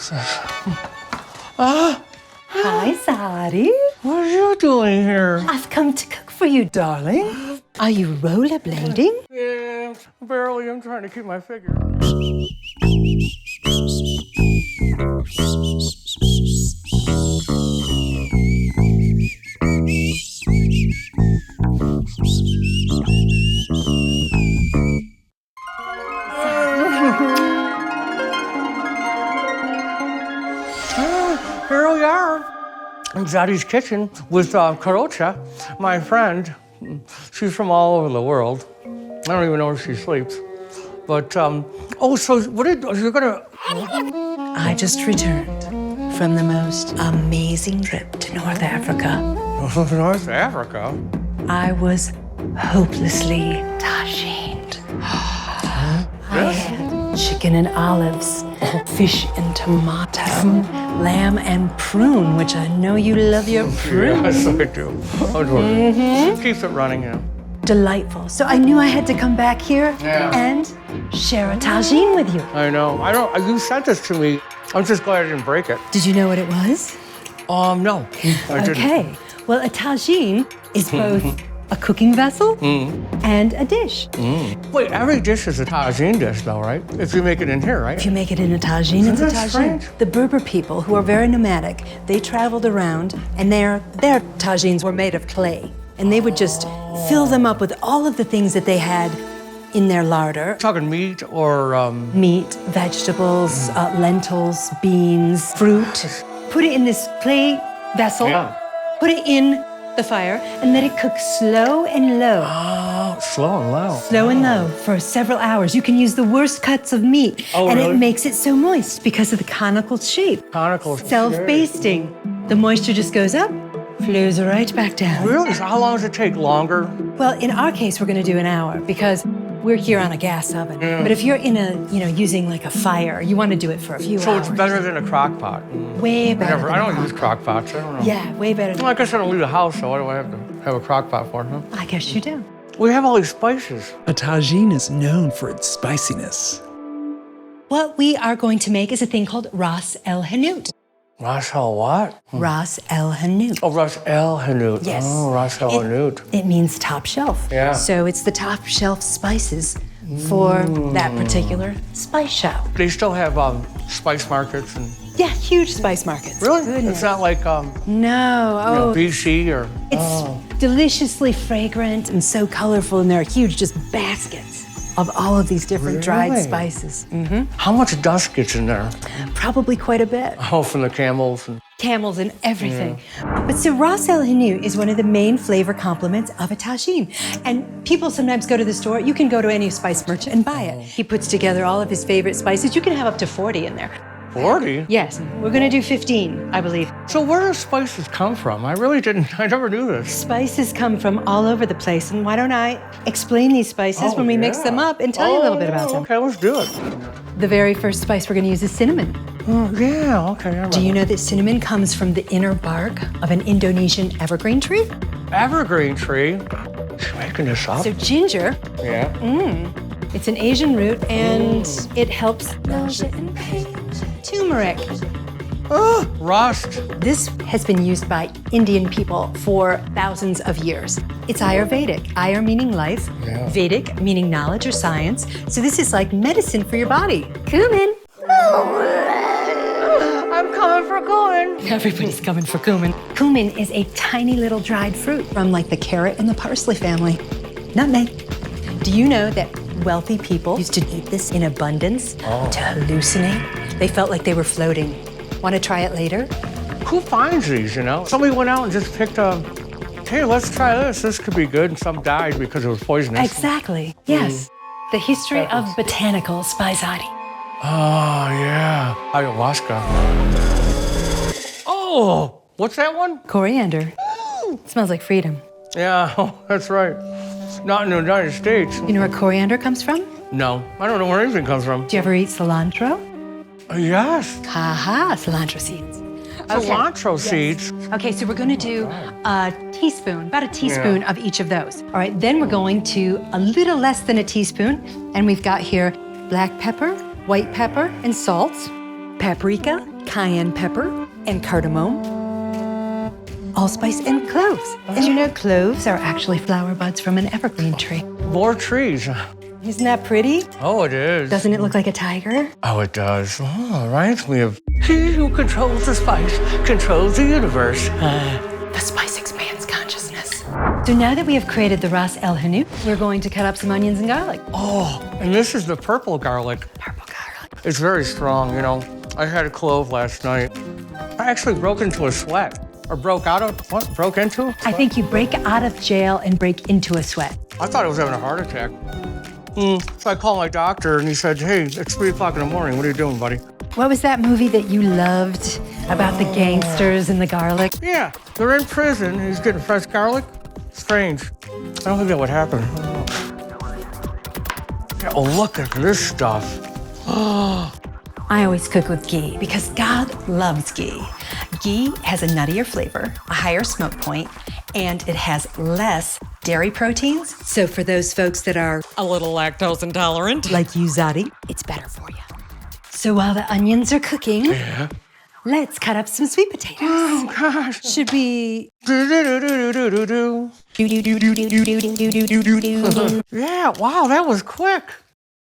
What's this? Ah! Hi, Zotty. What are you doing here? I've come to cook for you, darling. Are you rollerblading? Yeah, barely. I'm trying to keep my figure. Here we are in Zotty's kitchen with Carolcha, my friend. She's from all over the world. I don't even know if she sleeps. But, oh, so what you're gonna... I just returned from the most amazing trip to North Africa. North Africa? I was hopelessly tagined. I had chicken and olives, fish and tomato, lamb and prune, which I know you love your prune. Yes, I do. Keeps it running, you know. Delightful. So I knew I had to come back here and share a tagine with you. I know. You sent this to me. I'm just glad I didn't break it. Did you know what it was? No. I didn't. Okay. Well, a tagine is both a cooking vessel and a dish. Wait, every dish is a tagine dish, though, right? If you make it in here, right? If you make it in a tagine, it's a that tagine. strange? The Berber people, who are very nomadic, they traveled around, and their tagines were made of clay. And they would just fill them up with all of the things that they had in their larder. Talking meat or... Meat, vegetables, lentils, beans, fruit. Put it in this clay vessel, put it in the fire, and let it cook slow and low. Oh, slow and low. Slow and low for several hours. You can use the worst cuts of meat, and really? it makes it so moist because of the conical shape. Conical shape. Self-basting. The moisture just goes up, flows right back down. Really? So how long does it take? Longer? Well, in our case, we're going to do an hour because we're here on a gas oven. But if you're in using like a fire, you want to do it for a few hours. So it's better than a crock pot? Way better. I don't use crock pots. I don't know. Yeah, way better. Well, I guess I don't leave the house, so why do I have to have a crock pot for it, huh? I guess you do. We have all these spices. A tagine is known for its spiciness. What we are going to make is a thing called Ras El Hanout. Ras El what? Ras El Hanout. Oh, Ras El Hanout. Yes. Oh, Ras El Hanout. It means top shelf. Yeah. So it's the top shelf spices for that particular spice shop. They still have spice markets and... Yeah, huge spice markets. Really? Goodness. It's not like No, BC or... It's deliciously fragrant and so colorful, and they're huge, just baskets of all of these different dried Really? spices. How much dust gets in there? Probably quite a bit. Oh, from the camels and... Camels and everything. But so Ras El Hanout is one of the main flavor complements of a tagine. And people sometimes go to the store. You can go to any spice merchant and buy it. He puts together all of his favorite spices. You can have up to 40 in there. 40? Yes, we're gonna do 15, I believe. So where do spices come from? I never knew this. Spices come from all over the place, and why don't I explain these spices when we mix them up and tell you a little bit about them. Okay, let's do it. The very first spice we're gonna use is cinnamon. Oh, yeah, okay. Do you know that cinnamon comes from the inner bark of an Indonesian evergreen tree? Evergreen tree? She's making this up. So ginger, Yeah. it's an Asian root, and it helps nausea and pain. Turmeric. Rust. This has been used by Indian people for thousands of years. It's Ayurvedic. Ayur meaning life, Vedic meaning knowledge or science. So this is like medicine for your body. Cumin. I'm coming for cumin. Everybody's coming for cumin. Cumin is a tiny little dried fruit from like the carrot and the parsley family. Nutmeg. Do you know that wealthy people used to eat this in abundance to hallucinate? They felt like they were floating. Want to try it later? Who finds these, you know? Somebody went out and just picked hey, let's try this. This could be good. And some died because it was poisonous. Exactly. Yes. The history of botanicals by Zotty. Oh, yeah. Ayahuasca. Oh, what's that one? Coriander. It smells like freedom. Yeah, that's right. Not in the United States. You know where coriander comes from? No, I don't know where anything comes from. Do you ever eat cilantro? Yes. Haha, cilantro seeds. Cilantro seeds. Okay, so we're gonna do a teaspoon, about a teaspoon of each of those. All right, then we're going to a little less than a teaspoon, and we've got here black pepper, white pepper, and salt, paprika, cayenne pepper and cardamom, allspice and cloves. Did you know cloves are actually flower buds from an evergreen tree? More trees. Isn't that pretty? Oh, it is. Doesn't it look like a tiger? Oh, it does. Oh, reminds me of he who controls the spice controls the universe. The spice expands consciousness. So now that we have created the Ras El Hanout, we're going to cut up some onions and garlic. Oh, and this is the purple garlic. Purple garlic. It's very strong, you know. I had a clove last night. I actually broke into a sweat. Or broke out of, what? Broke into? I think you break out of jail and break into a sweat. I thought I was having a heart attack. So I called my doctor and he said, hey, it's 3 o'clock in the morning. What are you doing, buddy? What was that movie that you loved about the gangsters and the garlic? Yeah, they're in prison. He's getting fresh garlic. Strange. I don't think that would happen. Yeah, oh, look at this stuff. I always cook with ghee because God loves ghee. Ghee has a nuttier flavor, a higher smoke point, and it has less dairy proteins. So for those folks that are A little lactose intolerant. like you, Zotty, it's better for you. So while the onions are cooking, let's cut up some sweet potatoes. Oh, gosh. Should we? Do-do-do-do-do-do-do. Yeah, wow, that was quick.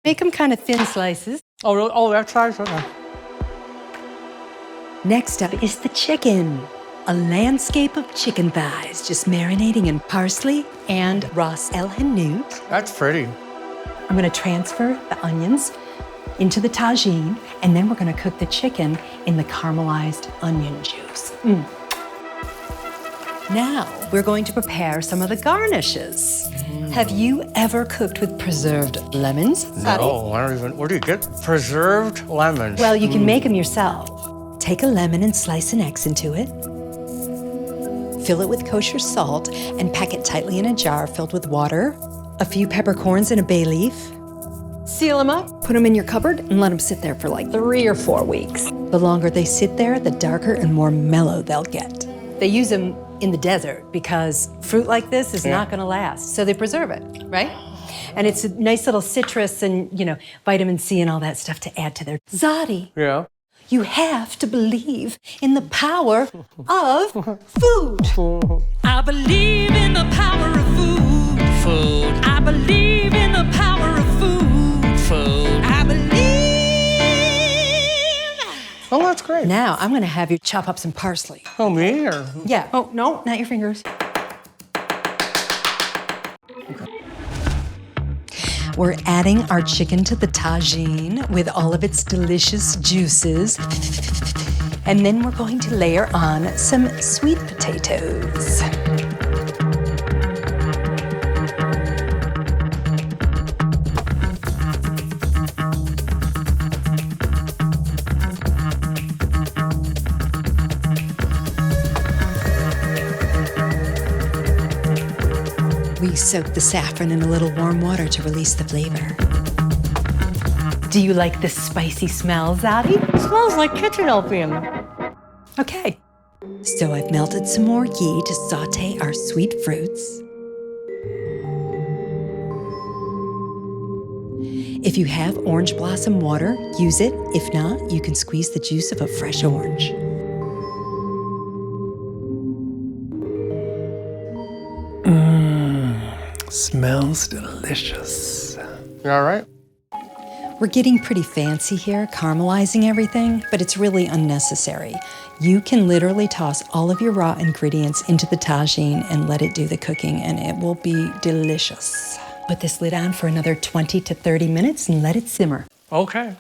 Make them kind of thin slices. Oh, really? Oh, that size? Okay. Next up is the chicken. A landscape of chicken thighs, just marinating in parsley and Ras El Hanout. That's pretty. I'm gonna transfer the onions into the tagine, and then we're gonna cook the chicken in the caramelized onion juice. Now, we're going to prepare some of the garnishes. Have you ever cooked with preserved lemons? No, I don't even, where do you get preserved lemons? Well, you can make them yourself. Take a lemon and slice an X into it. Fill it with kosher salt and pack it tightly in a jar filled with water, a few peppercorns and a bay leaf. Seal them up, put them in your cupboard, and let them sit there for like 3 or 4 weeks. The longer they sit there, the darker and more mellow they'll get. They use them in the desert because fruit like this is not gonna last, so they preserve it, right? And it's a nice little citrus and, you know, vitamin C and all that stuff to add to their Zotty. Yeah. You have to believe in the power of food. I believe in the power of food. Food. I believe in the power of food. Food. I believe. Oh, that's great. Now, I'm gonna have you chop up some parsley. Oh, me or? Yeah. Oh, no, not your fingers. We're adding our chicken to the tagine with all of its delicious juices. And then we're going to layer on some sweet potatoes. We soak the saffron in a little warm water to release the flavor. Do you like the spicy smell, Zotty? It smells like kitchen opium. Okay. So I've melted some more ghee to saute our sweet fruits. If you have orange blossom water, use it. If not, you can squeeze the juice of a fresh orange. Smells delicious. You all right? We're getting pretty fancy here, caramelizing everything, but it's really unnecessary. You can literally toss all of your raw ingredients into the tagine and let it do the cooking, and it will be delicious. Put this lid on for another 20 to 30 minutes and let it simmer. Okay.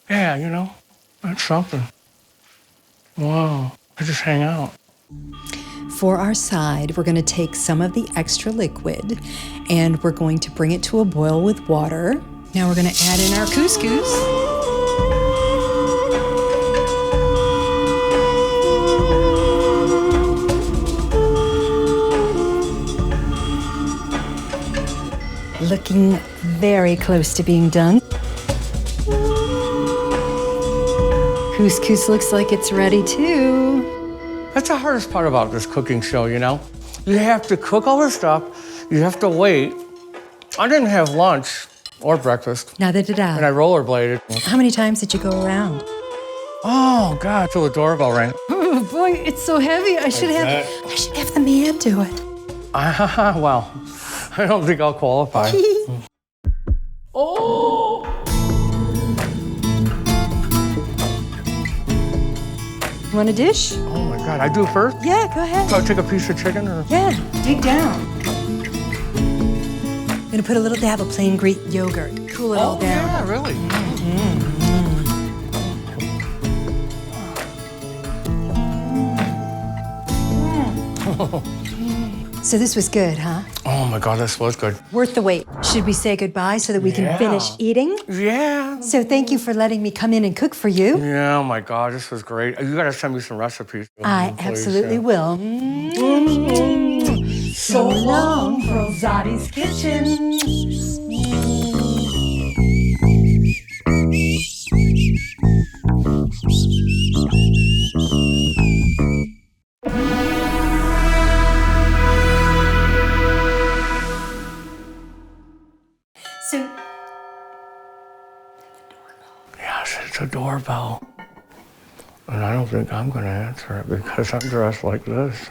Yeah, you know, that's something. Wow. I just hang out. For our side, we're gonna take some of the extra liquid and we're going to bring it to a boil with water. Now we're gonna add in our couscous. Looking very close to being done. Couscous looks like it's ready too. That's the hardest part about this cooking show, you know? You have to cook all this stuff, you have to wait. I didn't have lunch or breakfast, Now that it and I rollerbladed. How many times did you go around? Oh, God, so the doorbell rang. Oh, boy, it's so heavy. I should have the man do it. Well, I don't think I'll qualify. Oh! Want a dish? Oh, my God, I do first? Yeah, go ahead. So I'll take a piece of chicken or? Yeah, dig down. I'm gonna put a little dab of plain Greek yogurt. Cool it all down. Yeah, really? So this was good, huh? Oh, my God, this was good. Worth the wait. Should we say goodbye so that we can finish eating? Yeah. So thank you for letting me come in and cook for you. Yeah, oh, my God, this was great. You got to send me some recipes. I please, absolutely yeah. will. So long from Zotty's Kitchen. So, Yes, it's a doorbell. And I don't think I'm going to answer it because I'm dressed like this.